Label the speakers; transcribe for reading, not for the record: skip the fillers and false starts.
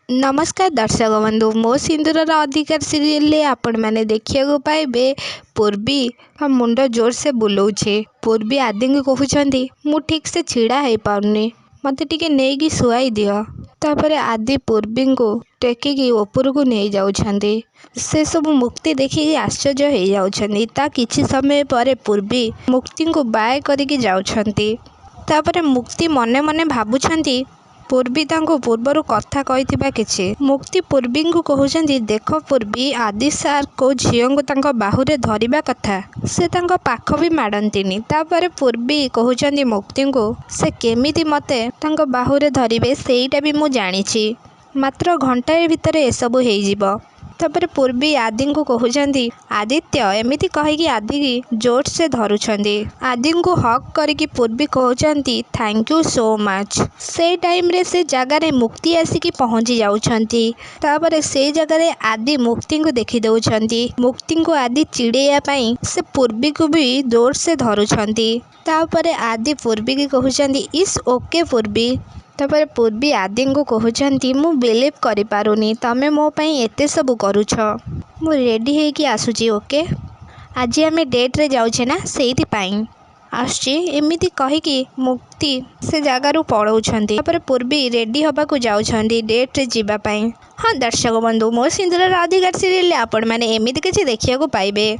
Speaker 1: नमस्कार दर्शक बंधु मो सिंदूर अधिकार सीरियल आपण मैंने देखिया पाइबे पूर्वी मुंड जोर से बुलाऊे। पूर्वी आदि को कहते मु ठीक से छिड़ा हो पारनी मत टे नहीं शुआई दियो। तापर आदि पूर्वी को टेकिकी ऊपर को नहीं जाउछंती। से सब मुक्ति देखिए आश्चर्य हो जाउछंती। ता किछि समय पर पूर्वी मुक्ति को बाय करिकी जाउछंती। तापर मुक्ति मने मने भाबुछंती पूर्वी तांको पूर्वर कथा कही किछि। मुक्ति पूर्वी को कहउछंती देख पूर्वी आदि सार को झील को तांको बाहुरे धरिबा कथा से तांको पाख भी माडंतीनी। तापर पूर्वी कहउछंती मुक्ति को से केमिति मते तांको बाहुरे धरिबे सेईटा भी मु जानिछि मात्र घंटाए भितरे एसबु हेई जिवो। तापर पूर्वी आदि को कहउछंती आदित्य एमिति कहिकी आदि की जोर से धरुछंती। आदि को हक करिकी पूर्वी कहउछंती थैंक यू सो मच। से टाइम रे से जगह रे मुक्ति आसिकी पहुंची जाउछंती। तापर से जगह रे आदि मुक्ति को देखि दउछंती। मुक्ति को आदि चिड़ेया पई से पूर्वी को भी जोर से धरुछंती। तापर आदि पूर्वी की कहउछंती इस ओके पूर्वी। तापर पूर्वी आदि को कहउछंती मु बिलीव करि पारुनी तमे मो पई एते सब करूछ। मु रेडी हेकी आसुची ओके। आज आम डेट रे जाउछे ना सेइथि पई आसुची एमिति कहिकी मुक्ति से जगारू पळौछंती। तापर पूर्वी रेडी हबा को जाउछंती डेट रे जीवा पई। हाँ दर्शक बंधु मो सिंदूर अधिकार सीरियल आपण माने एमिति किछि देखिया को पाइबे।